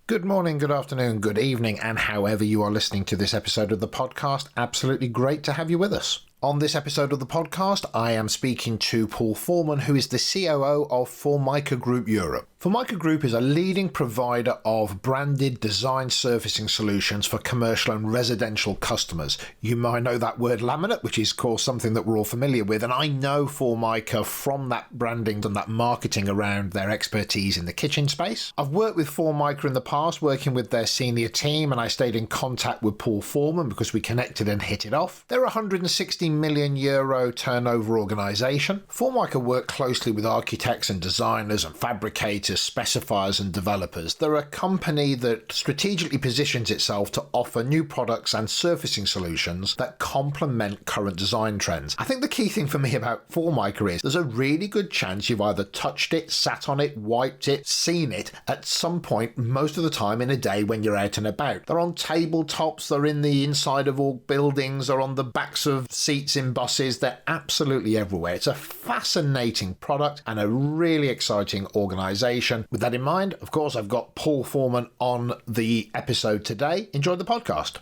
Good morning, good afternoon, good evening, and however you are listening to this episode of the podcast, absolutely great to have you with us. On this episode of the podcast, I am speaking to Paul Foreman, who is the COO of Formica Group Europe. Formica Group is a leading provider of branded design surfacing solutions for commercial and residential customers. You might know that word laminate, which is, of course, something that we're all familiar with, and I know Formica from that branding and that marketing around their expertise in the kitchen space. I've worked with Formica in the past, working with their senior team, and I stayed in contact with Paul Foreman because we connected and hit it off. They're a €160 million turnover organisation. Formica work closely with architects and designers and fabricators, specifiers and developers. They're a company that strategically positions itself to offer new products and surfacing solutions that complement current design trends. I think the key thing for me about Formica is there's a really good chance you've either touched it, sat on it, wiped it, seen it at some point most of the time in a day when you're out and about. They're on tabletops, they're in the inside of all buildings, they're on the backs of seats in buses, they're absolutely everywhere. It's a fascinating product and a really exciting organisation. With that in mind, of course, I've got Paul Foreman on the episode today. Enjoy the podcast.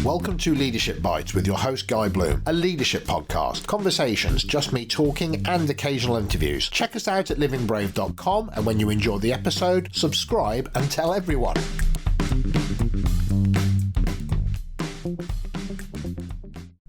Welcome to Leadership Bites with your host Guy Bloom, a leadership podcast. Conversations, just me talking and occasional interviews. Check us out at livingbrave.com, and when you enjoy the episode, subscribe and tell everyone.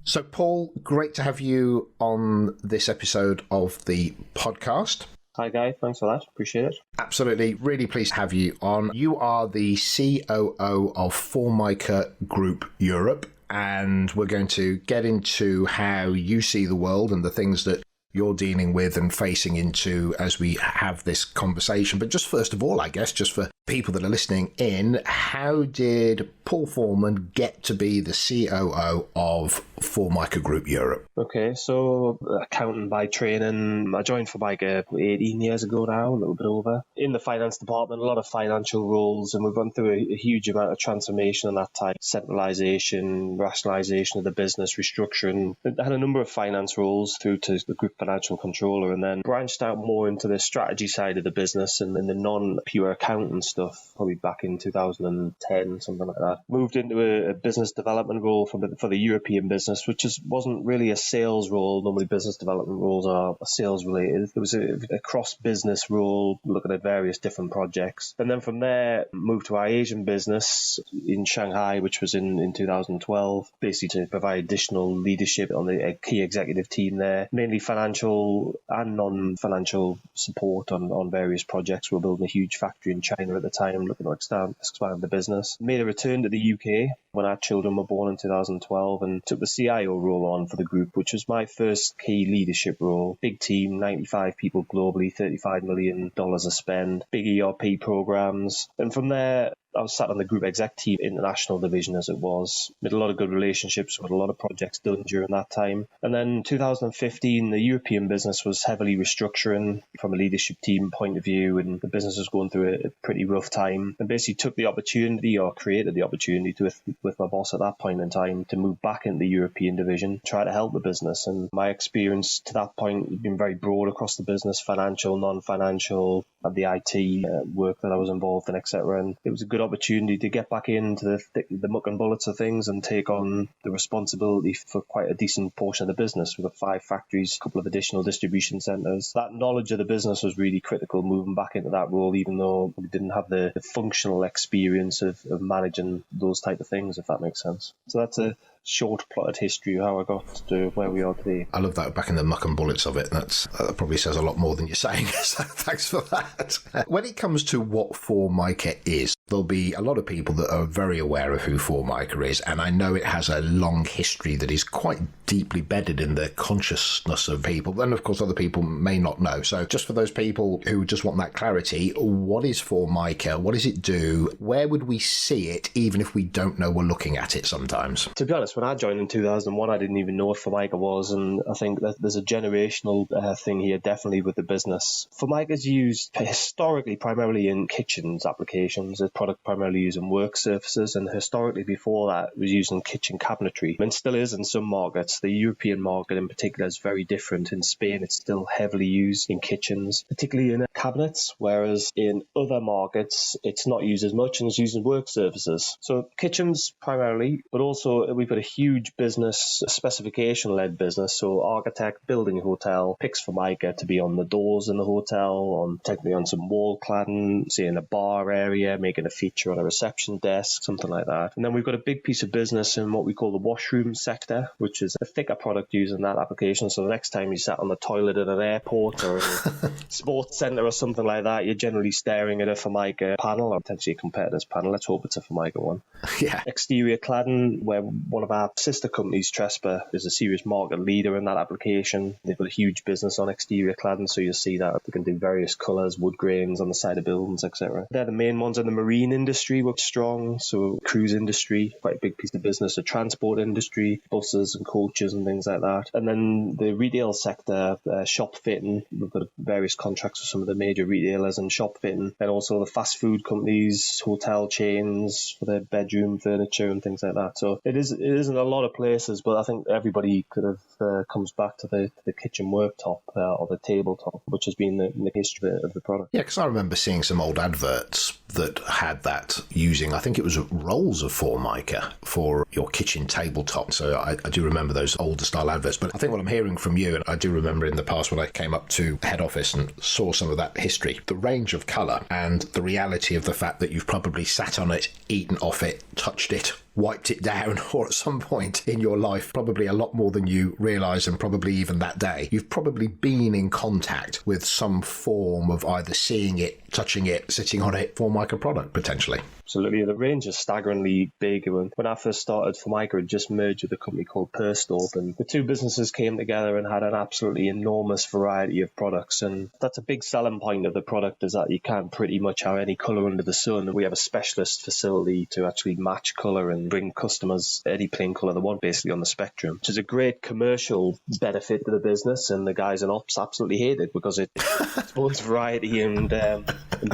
So, Paul, great to have you on this episode of the podcast. Hi, Guy. Thanks for that. Appreciate it. Absolutely. Really pleased to have you on. You are the COO of Formica Group Europe, and we're going to get into how you see the world and the things that you're dealing with and facing into as we have this conversation. But just first of all, I guess, just for people that are listening in, how did Paul Foreman get to be the COO of Formica Group Europe? Okay, so accountant by training. I joined Formica 18 years ago now, a little bit over. In the finance department, a lot of financial roles, and we've gone through a huge amount of transformation in that time. Centralisation, rationalisation of the business, restructuring. I had a number of finance roles through to the group financial controller, and then branched out more into the strategy side of the business and the non-pure accountant stuff, probably back in 2010, something like that. Moved into a business development role for the European business, which wasn't really a sales role. Normally business development roles are sales related. It was a cross-business role, looking at various different projects. And then from there, moved to our Asian business in Shanghai, which was in 2012, basically to provide additional leadership on the key executive team there, mainly financial and non-financial support on various projects. We were building a huge factory in China at the time, looking to expand the business. Made a return to the UK when our children were born in 2012 and took the CIO role on for the group, which was my first key leadership role. Big team, 95 people globally, $35 million of spend, big ERP programs. And from there, I was sat on the group exec team international division as it was. Made a lot of good relationships with a lot of projects done during that time. And then 2015, the European business was heavily restructuring from a leadership team point of view, and the business was going through a pretty rough time, and basically took the opportunity, or created the opportunity with my boss at that point in time, to move back into the European division, try to help the business. And my experience to that point had been very broad across the business, financial, non-financial, and the IT work that I was involved in, etc. And it was a good opportunity to get back into the muck and bullets of things and take on the responsibility for quite a decent portion of the business. We've got 5 factories, a couple of additional distribution centres. That knowledge of the business was really critical moving back into that role, even though we didn't have the functional experience of managing those type of things, if that makes sense. So that's a short plotted history of how I got to where we are today. I love that, back in the muck and bullets of it. That probably says a lot more than you're saying, so thanks for that. When it comes to what Formica is, there'll be a lot of people that are very aware of who Formica is, and I know it has a long history that is quite deeply bedded in the consciousness of people, and of course other people may not know. So just for those people who just want that clarity, what is Formica? What does it do? Where would we see it, even if we don't know we're looking at it sometimes? To be honest, when I joined in 2001, I didn't even know what Formica was, and I think that there's a generational thing here definitely with the business. Formica's used historically primarily in kitchens applications. It's product primarily used in work surfaces, and historically before that it was used in kitchen cabinetry, and still is in some markets. The European market in particular is very different. In Spain, it's still heavily used in kitchens, particularly in cabinets, whereas in other markets it's not used as much and it's used in work surfaces. So kitchens primarily, but also we've got a huge business, specification-led business. So architect building a hotel picks Formica to be on the doors in the hotel, technically on some wall cladding, say in a bar area, making a feature on a reception desk, something like that. And then we've got a big piece of business in what we call the washroom sector, which is a thicker product used in that application. So the next time you sat on the toilet at an airport or a sports centre or something like that, you're generally staring at a Formica panel or potentially a competitor's panel. Let's hope it's a Formica one. Yeah. Exterior cladding, where one of our sister companies, Trespa, is a serious market leader in that application. They've got a huge business on exterior cladding, so you'll see that they can do various colours, wood grains on the side of buildings, etc. They're the main ones. In the marine industry, we're strong, so cruise industry, quite a big piece of business. The transport industry, buses and coaches and things like that. And then the retail sector, shop fitting, we've got various contracts with some of the major retailers in shop fitting, and also the fast food companies, hotel chains for their bedroom furniture and things like that. So it is in a lot of places, but I think everybody kind of comes back to the kitchen worktop or the tabletop, which has been the history of the product. Yeah, because I remember seeing some old adverts that had that using, I think it was rolls of Formica for your kitchen tabletop. So I do remember those older style adverts. But I think what I'm hearing from you, and I do remember in the past when I came up to head office and saw some of that history, the range of colour and the reality of the fact that you've probably sat on it, eaten off it, touched it, wiped it down, or at some point in your life, probably a lot more than you realise, and probably even that day, you've probably been in contact with some form of either seeing it, touching it, sitting on it, Formica product, potentially. Absolutely. The range is staggeringly big. When I first started, Formica had just merged with a company called Perstorp, and the two businesses came together and had an absolutely enormous variety of products. And that's a big selling point of the product, is that you can pretty much have any colour under the sun. We have a specialist facility to actually match colour and bring customers any plain colour they want, basically on the spectrum, which is a great commercial benefit to the business. And the guys in ops absolutely hate it because it promotes variety and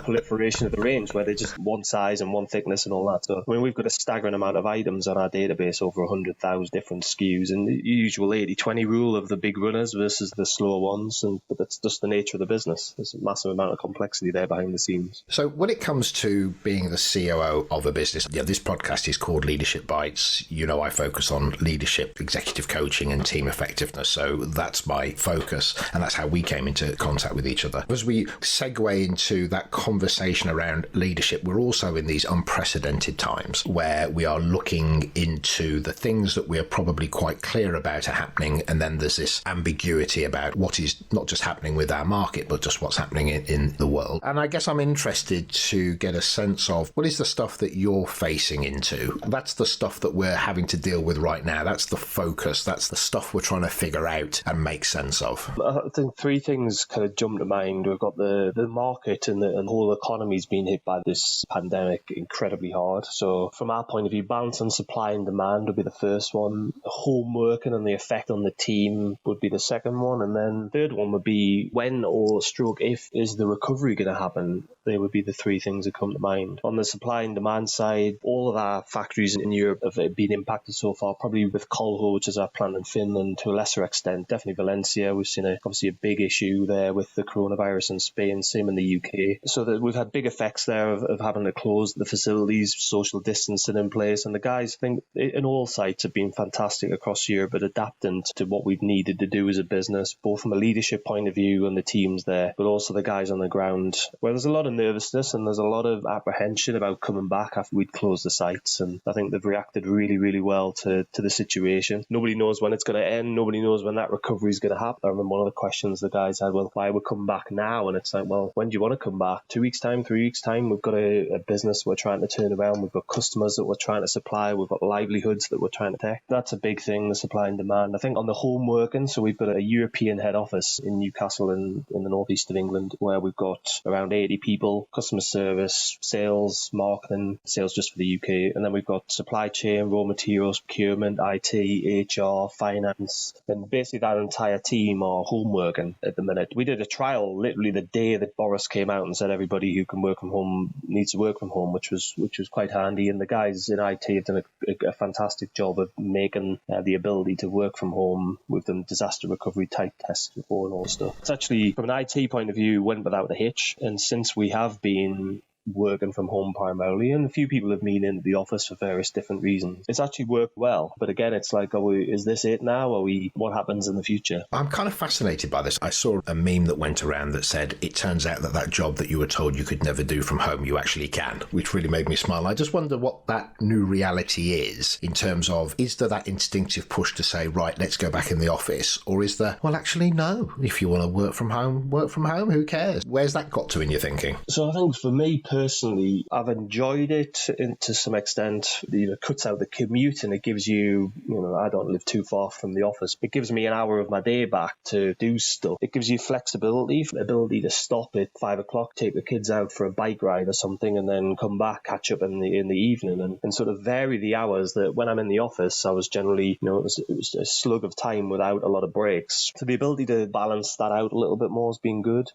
proliferation of the range, where they just one size and one thickness and all that. So we've got a staggering amount of items on our database, over 100,000 different SKUs, and the usual 80-20 rule of the big runners versus the slower ones. But that's just the nature of the business. There's a massive amount of complexity there behind the scenes. So when it comes to being the COO of a business, this podcast is called Leadership Bites. I focus on leadership, executive coaching and team effectiveness. So that's my focus, and that's how we came into contact with each other. As we segue into that conversation around leadership, we're also in these unprecedented times where we are looking into the things that we are probably quite clear about are happening, and then there's this ambiguity about what is not just happening with our market, but just what's happening in the world. And I guess I'm interested to get a sense of what is the stuff that you're facing into. That's the stuff that we're having to deal with right now. That's the focus. That's the stuff we're trying to figure out and make sense of. I think three things kind of jump to mind. We've got the market, and the whole economy's been hit by this pandemic incredibly hard. So from our point of view, balance on supply and demand would be the first one. Home working and the effect on the team would be the second one. And then the third one would be when or stroke if is the recovery going to happen? They would be the three things that come to mind. On the supply and demand side, all of our factories in Europe have been impacted so far, probably with Kolho, which is our plant in Finland, to a lesser extent. Definitely Valencia. We've seen obviously a big issue there with the coronavirus in Spain, same in the UK. So that we've had big effects there of having to close the facilities, social distancing in place. And the guys, I think, in all sites have been fantastic across Europe at adapting to what we've needed to do as a business, both from a leadership point of view and the teams there, but also the guys on the ground, where there's a lot of nervousness and there's a lot of apprehension about coming back after we'd closed the sites. And I think they've reacted really, really well to the situation. Nobody knows when it's going to end. Nobody knows when that recovery is going to happen. I remember one of the questions the guys had, well, why are we coming back now? And it's like, well, when do you want to come back? 2 weeks' time, 3 weeks' time, we've got a business we're trying to turn around. We've got customers that we're trying to supply. We've got livelihoods that we're trying to protect. That's a big thing, the supply and demand. I think on the home working, so we've got a European head office in Newcastle in the northeast of England, where we've got around 80 people, customer service, sales, marketing, sales just for the UK. And then we've got supply chain, raw materials, procurement, IT, HR, finance. And basically that entire team are home working at the minute. We did a trial literally the day that Boris came out and said everybody who can work from home needs to work from home, which was quite handy. And the guys in IT have done a fantastic job of making the ability to work from home. We've done disaster recovery type tests before and all stuff. It's actually, from an IT point of view, went without a hitch. And since we have been working from home primarily, and a few people have been into the office for various different reasons, it's actually worked well. But again, it's like, is this it now? What happens in the future? I'm kind of fascinated by this. I saw a meme that went around that said, it turns out that job that you were told you could never do from home, you actually can, which really made me smile. I just wonder what that new reality is in terms of, is there that instinctive push to say, right, let's go back in the office? Or is there, well, actually, no, if you want to work from home, who cares? Where's that got to in your thinking? So I think for me personally, I've enjoyed it to some extent. It cuts out the commute and it gives you, I don't live too far from the office. It gives me an hour of my day back to do stuff. It gives you flexibility, ability to stop at 5 o'clock, take the kids out for a bike ride or something, and then come back, catch up in the evening, and sort of vary the hours. That when I'm in the office, I was generally, it was a slug of time without a lot of breaks. So the ability to balance that out a little bit more has been good.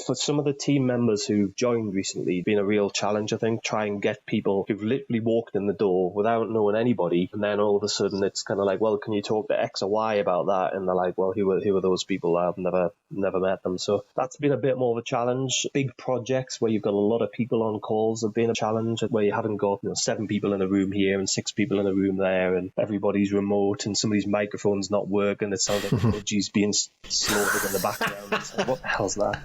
For some of the team members who've joined recently, it's been a real challenge, I think. Try and get people who've literally walked in the door without knowing anybody, and then all of a sudden it's kind of like, well, can you talk to X or Y about that? And they're like, well, who are those people? I've never met them. So that's been a bit more of a challenge. Big projects where you've got a lot of people on calls have been a challenge, where you haven't got 7 people in a room here and 6 people in a room there, and everybody's remote and somebody's microphone's not working. It sounds like budgies being slaughtered in the background. It's like, what the hell's that?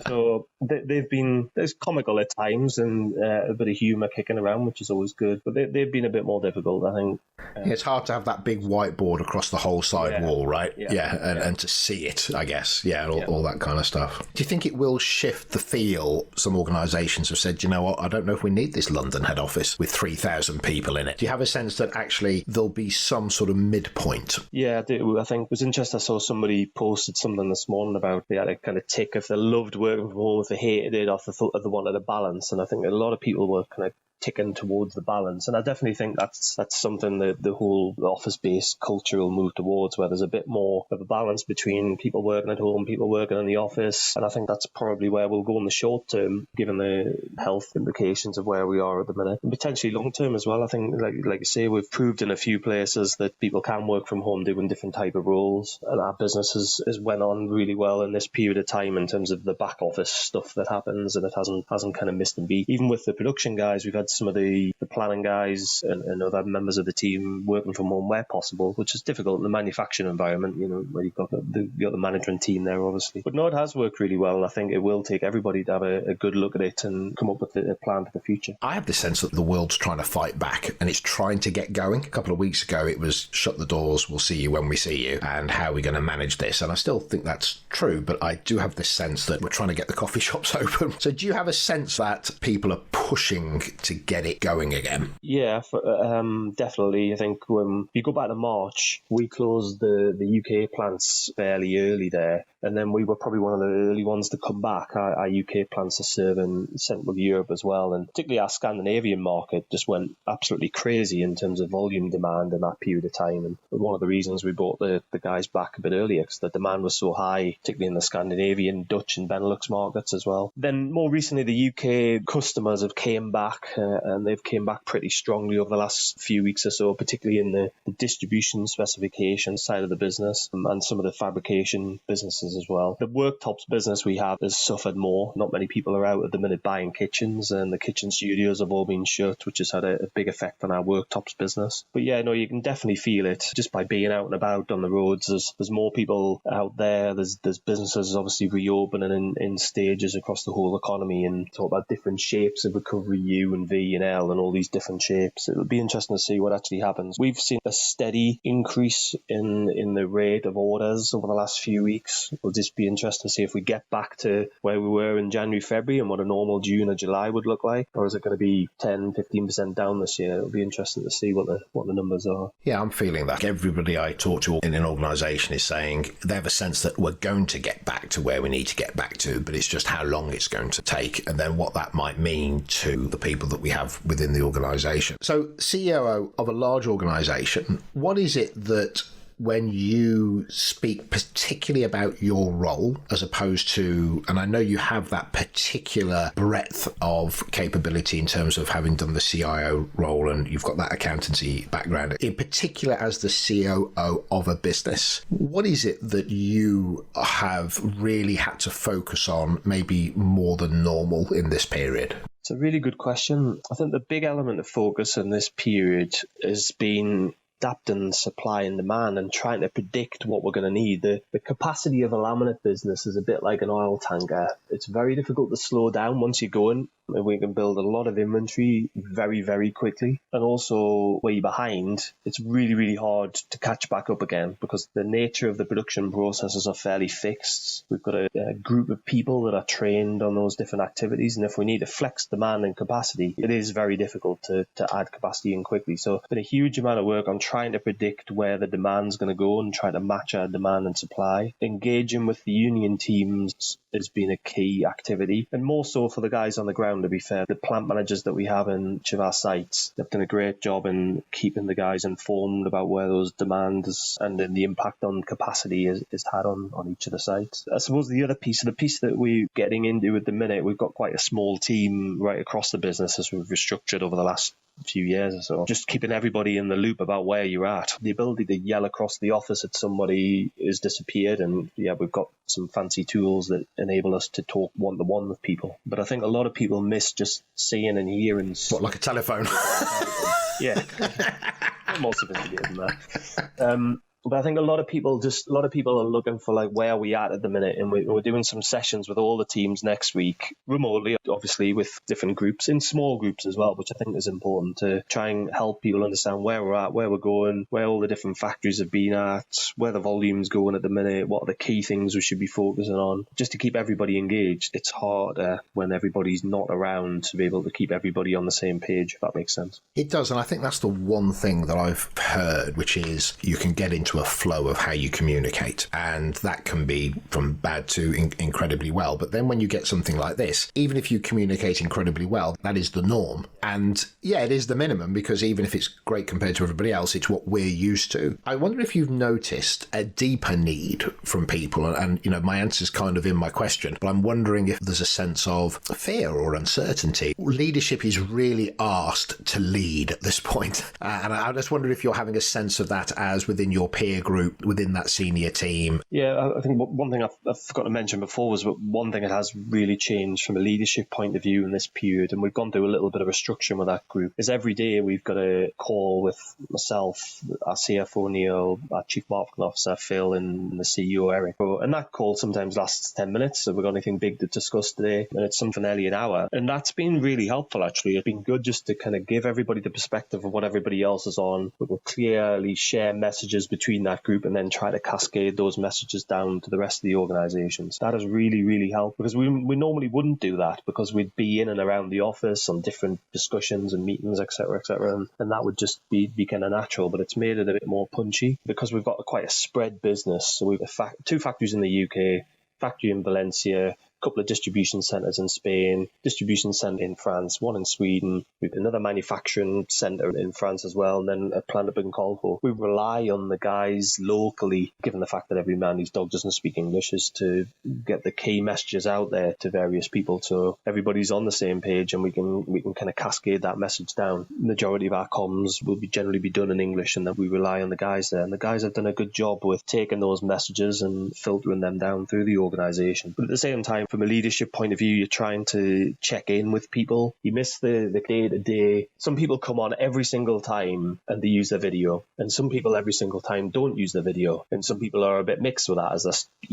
So there's comical at times and a bit of humour kicking around, which is always good. But they've been a bit more difficult, I think. It's hard to have that big whiteboard across the whole side wall, right? Yeah. And to see it, I guess. All that kind of stuff. Do you think it will shift the feel? Some organisations have said, you know what, I don't know if we need this London head office with 3,000 people in it. Do you have a sense that actually there'll be some sort of midpoint? Yeah, I do. I think it was interesting. I saw somebody posted something this morning about they had a kind of tick if they loved working from home, if they hated it, or if they wanted a balance. And I think a lot of people were kind of ticking towards the balance, and I definitely think that's something that the whole office-based culture will move towards, where there's a bit more of a balance between people working at home, people working in the office, and I think that's probably where we'll go in the short term, given the health implications of where we are at the minute, and potentially long term as well. I think, like you say, we've proved in a few places that people can work from home doing different type of roles, and our business has went on really well in this period of time in terms of the back office stuff that happens, and it hasn't kind of missed a beat. Even with the production guys, we've had some of the planning guys and other members of the team working from home where possible, which is difficult in the manufacturing environment, where you've got the management team there, obviously. But no, it has worked really well, and I think it will take everybody to have a good look at it and come up with a plan for the future. I have the sense that the world's trying to fight back, and it's trying to get going. A couple of weeks ago, it was shut the doors, we'll see you when we see you, and how are we going to manage this? And I still think that's true, but I do have this sense that we're trying to get the coffee shops open. So do you have a sense that people are pushing to get it going again? Yeah, definitely. I think when you go back to March, we closed the UK plants fairly early there, and then we were probably one of the early ones to come back. Our UK plants are serving Central Europe as well, and particularly our Scandinavian market just went absolutely crazy in terms of volume demand in that period of time. And one of the reasons we brought the guys back a bit earlier, because the demand was so high, particularly in the Scandinavian, Dutch and Benelux markets as well. Then more recently, the UK customers have came back, and they've came back pretty strongly over the last few weeks or so, particularly in the distribution specification side of the business, and some of the fabrication businesses as well. The worktops business we have has suffered more. Not many people are out at the minute buying kitchens, and the kitchen studios have all been shut, which has had a big effect on our worktops business. But yeah, no, you can definitely feel it just by being out and about on the roads. There's more people out there. There's businesses obviously reopening in stages across the whole economy, and talk about different shapes of recovery, U and V and L, and all these different shapes. It'll be interesting to see what actually happens. We've seen a steady increase in the rate of orders over the last few weeks, It'll just be interesting to see if we get back to where we were in January, February and what a normal June or July would look like. Or is it going to be 10, 15% down this year? It'll be interesting to see what the numbers are. Yeah, I'm feeling that. Everybody I talk to in an organisation is saying they have a sense that we're going to get back to where we need to get back to, but it's just how long it's going to take and then what that might mean to the people that we have within the organisation. So, COO of a large organisation, what is it that when you speak particularly about your role as opposed to, and I know you have that particular breadth of capability in terms of having done the CIO role and you've got that accountancy background, in particular as the COO of a business, what is it that you have really had to focus on maybe more than normal in this period? It's a really good question. I think the big element of focus in this period has been adapting supply and demand and trying to predict what we're going to need. The capacity of a laminate business is a bit like an oil tanker. It's very difficult to slow down once you're going. We can build a lot of inventory very, very quickly. And also, where you're behind, it's really, really hard to catch back up again because the nature of the production processes are fairly fixed. We've got a group of people that are trained on those different activities. And if we need to flex demand and capacity, it is very difficult to add capacity in quickly. So it's been a huge amount of work on trying to predict where the demand's going to go and trying to match our demand and supply. Engaging with the union teams has been a key activity, and more so for the guys on the ground, to be fair. The plant managers that we have in each of our sites, they've done a great job in keeping the guys informed about where those demands and then the impact on capacity is had on each of the sites. I suppose the other piece, the piece that we're getting into at the minute, we've got quite a small team right across the business as we've restructured over the last few years or so. Just keeping everybody in the loop about where you're at. The ability to yell across the office at somebody has disappeared, and yeah, we've got some fancy tools that enable us to talk one-to-one with people. But I think a lot of people miss just seeing and hearing. What, like a telephone? Yeah. More sophisticated than that. But I think a lot of people are looking for like where are we at the minute, and we're doing some sessions with all the teams next week, remotely, obviously with different groups, in small groups as well, which I think is important to try and help people understand where we're at, where we're going, where all the different factories have been at, where the volume's going at the minute, what are the key things we should be focusing on, just to keep everybody engaged. It's harder when everybody's not around to be able to keep everybody on the same page, if that makes sense. It does, and I think that's the one thing that I've heard, which is you can get into a flow of how you communicate, and that can be from bad to incredibly well. But then when you get something like this, even if you communicate incredibly well, that is the norm. And yeah, it is the minimum, because even if it's great compared to everybody else, it's what we're used to. I wonder if you've noticed a deeper need from people, and you know, my answer's kind of in my question, but I'm wondering if there's a sense of fear or uncertainty. Leadership is really asked to lead at this point. And I just wonder if you're having a sense of that as within your peer group, within that senior team. Yeah, I think one thing I've forgot to mention before was one thing that has really changed from a leadership point of view in this period, and we've gone through a little bit of restructuring with that group, is every day we've got a call with myself, our CFO Neil, our Chief Marketing Officer Phil, and the CEO Eric. And that call sometimes lasts 10 minutes, so we've got anything big to discuss today, and it's something nearly an hour. And that's been really helpful, actually. It's been good just to kind of give everybody the perspective of what everybody else is on. We can clearly share messages between that group and then try to cascade those messages down to the rest of the organizations. That has really, really helped, because we normally wouldn't do that, because we'd be in and around the office on different discussions and meetings, etc., and that would just be kind of natural. But it's made it a bit more punchy because we've got quite a spread business. So we've got two factories in the UK, factory in Valencia, couple of distribution centres in Spain, distribution centre in France, one in Sweden, we've another manufacturing centre in France as well, and then a plant up in Colpo. We rely on the guys locally, given the fact that every man whose dog doesn't speak English, is to get the key messages out there to various people so everybody's on the same page, and we can kind of cascade that message down. Majority of our comms will generally be done in English, and then we rely on the guys there, and the guys have done a good job with taking those messages and filtering them down through the organisation. But at the same time, from a leadership point of view, you're trying to check in with people. You miss the day-to-day. Some people come on every single time and they use the video, and some people every single time don't use the video, and some people are a bit mixed with that, as they're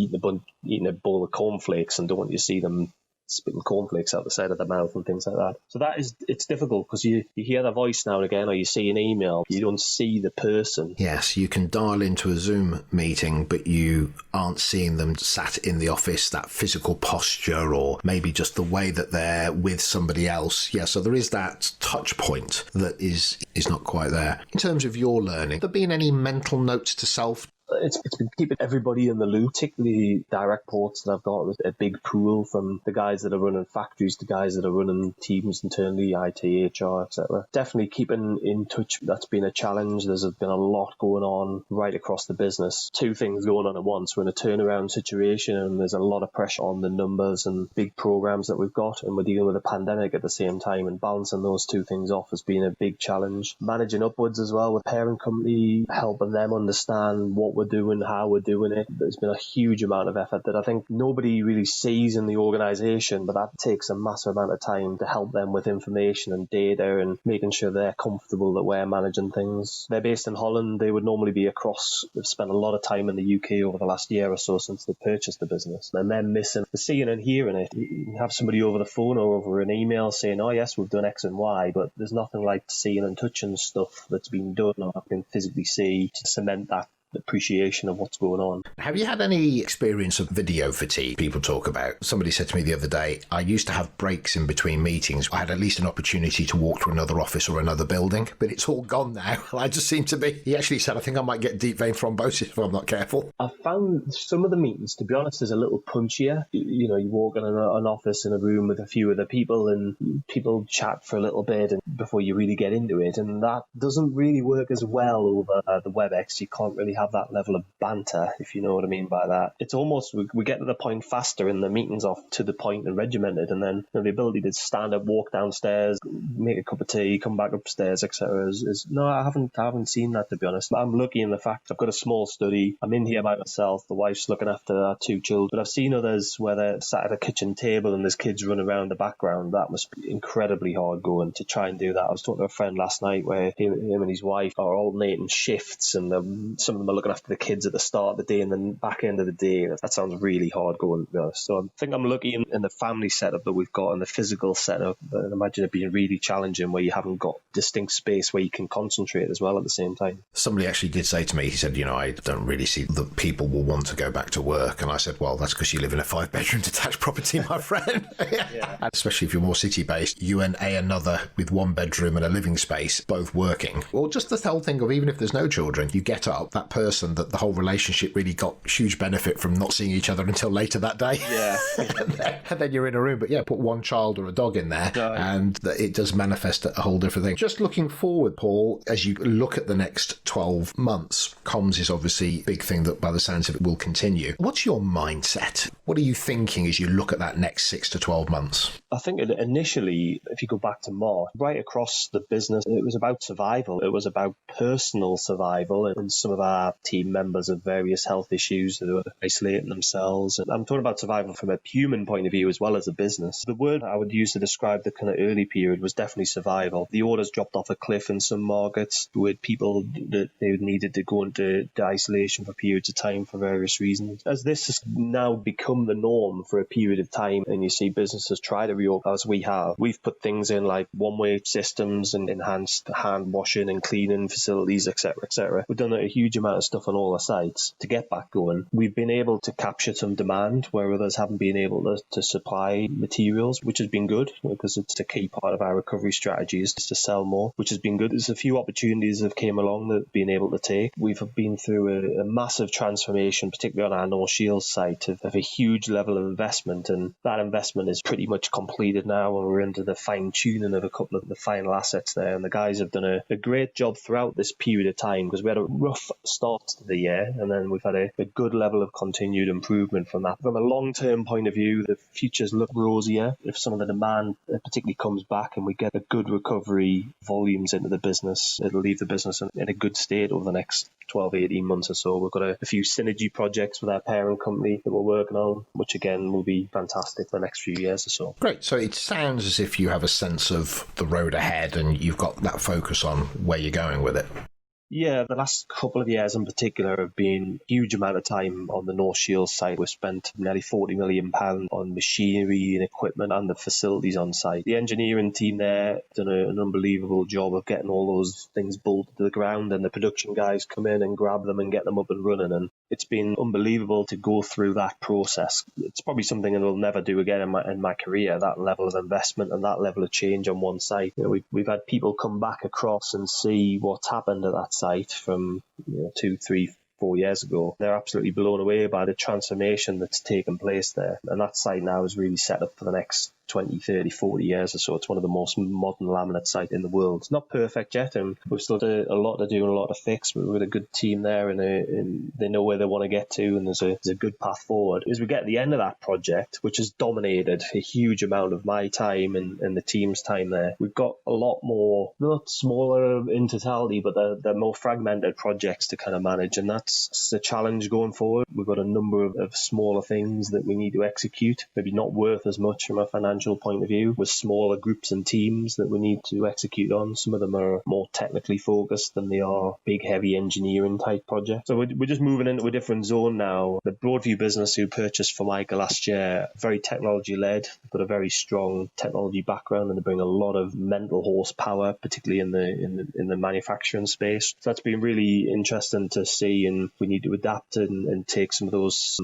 eating a bowl of cornflakes and don't want you to see them spitting cornflakes out the side of the mouth and things like that. So it's difficult because you hear their voice now and again, or you see an email, you don't see the person. Yes, you can dial into a Zoom meeting, but you aren't seeing them sat in the office, that physical posture, or maybe just the way that they're with somebody else. Yeah, so there is that touch point that is not quite there. In terms of your learning, have there been any mental notes to self? It's been keeping everybody in the loop, particularly direct reports that I've got with a big pool from the guys that are running factories to guys that are running teams internally, IT, HR, etc. Definitely keeping in touch. That's been a challenge. There's been a lot going on right across the business. Two things going on at once. We're in a turnaround situation and there's a lot of pressure on the numbers and big programs that we've got, and we're dealing with a pandemic at the same time, and balancing those two things off has been a big challenge. Managing upwards as well with parent company, helping them understand what we're doing, how we're doing it. There's been a huge amount of effort that I think nobody really sees in the organisation, but that takes a massive amount of time to help them with information and data and making sure they're comfortable that we're managing things. They're based in Holland. They would normally be across. They've spent a lot of time in the UK over the last year or so since they purchased the business, and they're missing the seeing and hearing it. You have somebody over the phone or over an email saying, oh yes, we've done X and Y, but there's nothing like seeing and touching stuff that's been done or I can physically see to cement that appreciation of what's going on. Have you had any experience of video fatigue people talk about? Somebody said to me the other day, I used to have breaks in between meetings. I had at least an opportunity to walk to another office or another building, but it's all gone now. I just seem to be, he actually said, I think I might get deep vein thrombosis if I'm not careful. I found some of the meetings, to be honest, is a little punchier. You know, you walk in an office in a room with a few other people and people chat for a little bit and before you really get into it, and that doesn't really work as well over the WebEx. You can't really have that level of banter, if you know what I mean by that. It's almost, we get to the point faster and the meeting's off to the point and regimented, and then the ability to stand up, walk downstairs, make a cup of tea, come back upstairs, etc. is no, I haven't seen that, to be honest. I'm lucky in the fact I've got a small study. I'm in here by myself. The wife's looking after our two children, but I've seen others where they're sat at a kitchen table and there's kids running around the background. That must be incredibly hard going to try and do that. I was talking to a friend last night where him and his wife are alternating shifts, and some of them are looking after the kids at the start of the day and then back end of the day. That sounds really hard going, to be honest. So I think I'm lucky in the family setup that we've got and the physical setup. But I imagine it being really challenging where you haven't got distinct space where you can concentrate as well at the same time. Somebody actually did say to me, he said, I don't really see that people will want to go back to work. And I said, well, that's because you live in a 5-bedroom detached property, my friend. Yeah. Especially if you're more city-based, you and another with 1 bedroom and a living space, both working. Or just the whole thing of even if there's no children, you get up, that person that the whole relationship really got huge benefit from not seeing each other until later that day. Yeah. and then you're in a room. But yeah, put one child or a dog in there and it does manifest a whole different thing. Just looking forward, Paul, as you look at the next 12 months, comms is obviously a big thing that by the sounds of it will continue. What's your mindset? What are you thinking as you look at that next 6 to 12 months? I think initially, if you go back to March, right across the business, it was about survival. It was about personal survival, and some of our team members have various health issues that are isolating themselves. And I'm talking about survival from a human point of view as well as a business. The word I would use to describe the kind of early period was definitely survival. The orders dropped off a cliff in some markets with people that they needed to go into isolation for periods of time for various reasons. As this has now become the norm for a period of time, and you see businesses try to reopen as we have, we've put things in like one-way systems and enhanced hand washing and cleaning facilities, etc., etc. We've done a huge amount of stuff on all our sites to get back going. We've been able to capture some demand where others haven't been able to supply materials, which has been good because it's a key part of our recovery strategy is to sell more, which has been good. There's a few opportunities that came along that we've been able to take. We've been through a massive transformation, particularly on our North Shields site, of a huge level of investment, and that investment is pretty much completed now, and we're into the fine-tuning of a couple of the final assets there, and the guys have done a great job throughout this period of time because we had a rough start to the year, and then we've had a good level of continued improvement from that. From a long-term point of view, the futures look rosier. If some of the demand particularly comes back and we get a good recovery volumes into the business, it'll leave the business in a good state over the next 12, 18 months or so. We've got a few synergy projects with our parent company that we're working on, which again will be fantastic for the next few years or so. Great. So it sounds as if you have a sense of the road ahead and you've got that focus on where you're going with it. Yeah, the last couple of years in particular have been a huge amount of time on the North Shields site. We've spent nearly £40 million on machinery and equipment and the facilities on site. The engineering team there done an unbelievable job of getting all those things bolted to the ground, and the production guys come in and grab them and get them up and running. And it's been unbelievable to go through that process. It's probably something I'll never do again in my career, that level of investment and that level of change on one site. We've had people come back across and see what's happened at that site from 2, 3, 4 years ago. They're absolutely blown away by the transformation that's taken place there. And that site now is really set up for the next 20, 30, 40 years or so. It's one of the most modern laminate sites in the world. It's not perfect yet, and we've still got a lot to do and a lot to fix, but we've got a good team there, and they know where they want to get to, and there's a good path forward. As we get to the end of that project, which has dominated a huge amount of my time and the team's time there, we've got a lot more, not smaller in totality, but they're more fragmented projects to kind of manage, and that's the challenge going forward. We've got a number of smaller things that we need to execute, maybe not worth as much from a financial point of view, with smaller groups and teams that we need to execute on. Some of them are more technically focused than they are big, heavy engineering type projects. So we're just moving into a different zone now. The Broadview business who purchased Formica last year, very technology led, got a very strong technology background, and they bring a lot of mental horsepower, particularly in the manufacturing space. So that's been really interesting to see, and we need to adapt and take some of those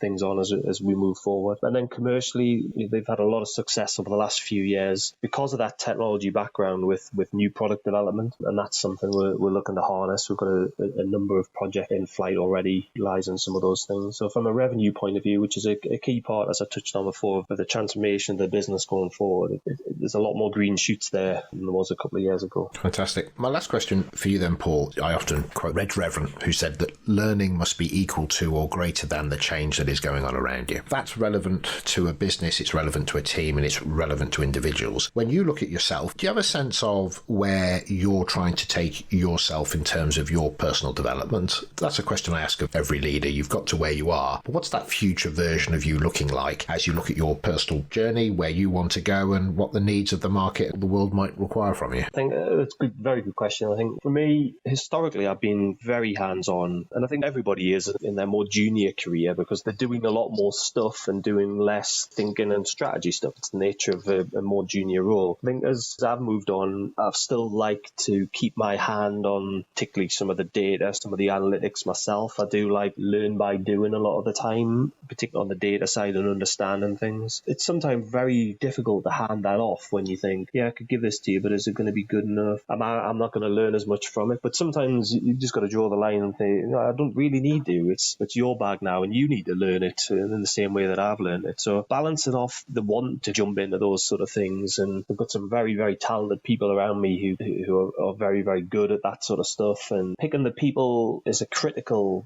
things on as we move forward. And then commercially, they've had a lot of success over the last few years because of that technology background with new product development, and that's something we're looking to harness. We've got a number of projects in flight already, lies in some of those things. So from a revenue point of view, which is a key part, as I touched on before, of the transformation of the business going forward, there's a lot more green shoots there than there was a couple of years ago. Fantastic. My last question for you then, Paul. I often quote Reg Reverend, who said that learning must be equal to or greater than the change that is going on around you. That's relevant to a business, it's relevant to a team, and it's relevant to individuals. When you look at yourself, do you have a sense of where you're trying to take yourself in terms of your personal development? That's a question I ask of every leader. You've got to where you are, but what's that future version of you looking like as you look at your personal journey, where you want to go, and what the needs of the market, the world might require from you? I think it's a very good question. I think for me, historically, I've been very hands-on, and I think everybody is in their more junior career because they're doing a lot more stuff and doing less thinking and strategy stuff. It's the nature of a more junior role. I think as I've moved on, I've still liked to keep my hand on particularly some of the data, some of the analytics myself. I do like learn by doing a lot of the time, particularly on the data side and understanding things. It's sometimes very difficult to hand that off when you think, yeah, I could give this to you, but is it going to be good enough? I'm not going to learn as much from it. But sometimes you just got to draw the line and think, no, I don't really need to. It's your bag now, and you need to learn it in the same way that I've learned it. So balancing off the want to jump into those sort of things, and I've got some very, very talented people around me who are very, very good at that sort of stuff, and picking the people is a critical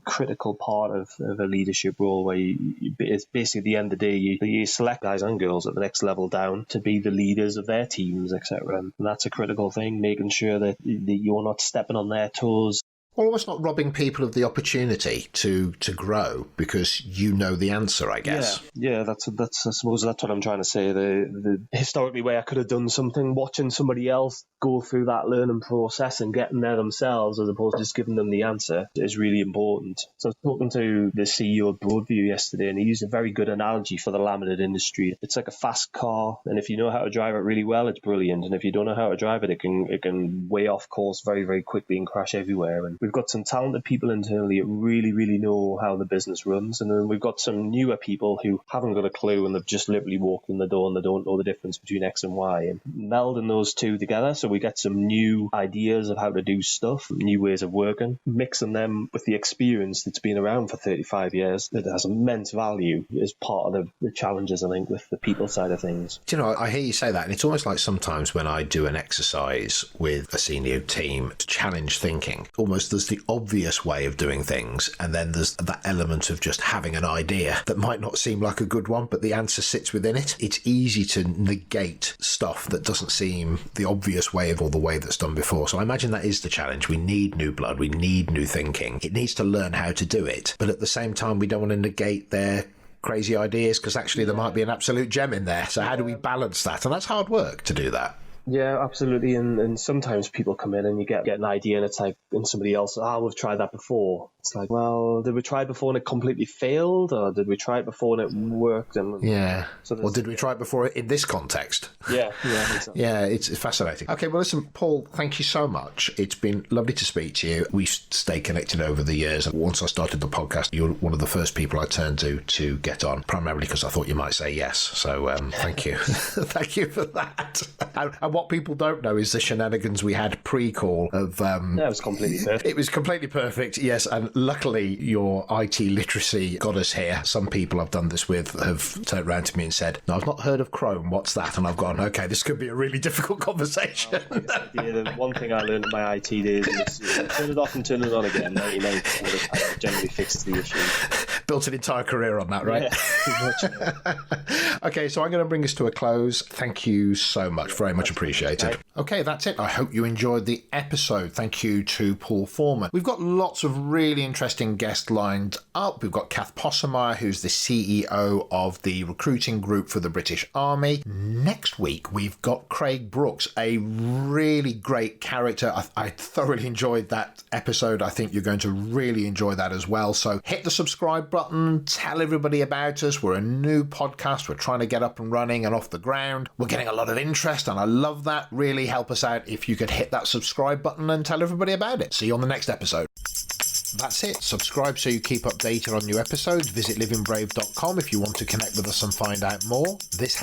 part of a leadership role, where it's basically at the end of the day you select guys and girls at the next level down to be the leaders of their teams, etc. And that's a critical thing, making sure that you're not stepping on their toes. Well, almost not robbing people of the opportunity to grow because you know the answer, I guess. Yeah, that's I suppose that's what I'm trying to say. The historically way I could have done something, watching somebody else go through that learning process and getting there themselves as opposed to just giving them the answer is really important. So I was talking to the CEO of Broadview yesterday, and he used a very good analogy for the laminate industry. It's like a fast car, and if you know how to drive it really well, it's brilliant. And if you don't know how to drive it, it can way off course very, very quickly and crash everywhere. And we've got some talented people internally that really, really know how the business runs. And then we've got some newer people who haven't got a clue, and they've just literally walked in the door and they don't know the difference between X and Y. And melding those two together, so we get some new ideas of how to do stuff, new ways of working, mixing them with the experience that's been around for 35 years, that has immense value, is part of the challenges, I think, with the people side of things. Do you know, I hear you say that, and it's almost like sometimes when I do an exercise with a senior team to challenge thinking, almost there's the obvious way of doing things, and then there's that element of just having an idea that might not seem like a good one, but the answer sits within it. It's easy to negate stuff that doesn't seem the obvious way of, or the way that's done before. So I imagine that is the challenge. We need new blood, we need new thinking. It needs to learn how to do it, but at the same time we don't want to negate their crazy ideas, because actually there might be an absolute gem in there. So how do we balance that? And that's hard work to do that. Yeah, absolutely. And sometimes people come in and you get an idea and it's like, and somebody else, we've tried that before. It's like, well, did we try it before and it completely failed? Or did we try it before and it worked? And yeah. So or did we try it before in this context? Yeah, exactly. Yeah, it's fascinating. Okay, well, listen, Paul, thank you so much. It's been lovely to speak to you. We've stayed connected over the years. Once I started the podcast, you're one of the first people I turned to get on, primarily because I thought you might say yes. So thank you. Thank you for that. And what people don't know is the shenanigans we had pre-call of... it was completely perfect. It was completely perfect, yes. And luckily, your IT literacy got us here. Some people I've done this with have turned around to me and said, no, I've not heard of Chrome. What's that? And I've gone, okay, this could be a really difficult conversation. The one thing I learned in my IT days is turn it off and turn it on again. 99% of the time it generally fixes the issue. Built an entire career on that, right? Yeah, okay, so I'm going to bring us to a close. Thank you so much. Very much appreciated. Okay, that's it. I hope you enjoyed the episode. Thank you to Paul Foreman. We've got lots of really interesting guests lined up. We've got Kath Possemeyer, who's the CEO of the recruiting group for the British Army. Next week, we've got Craig Brooks, a really great character. I thoroughly enjoyed that episode. I think you're going to really enjoy that as well. So hit the subscribe button, tell everybody about us. We're a new podcast. We're trying to get up and running and off the ground. We're getting a lot of interest and I love that. Really help us out if you could hit that subscribe button and tell everybody about it. See you on the next episode. That's it. Subscribe so you keep updated on new episodes. Visit livingbrave.com if you want to connect with us and find out more. This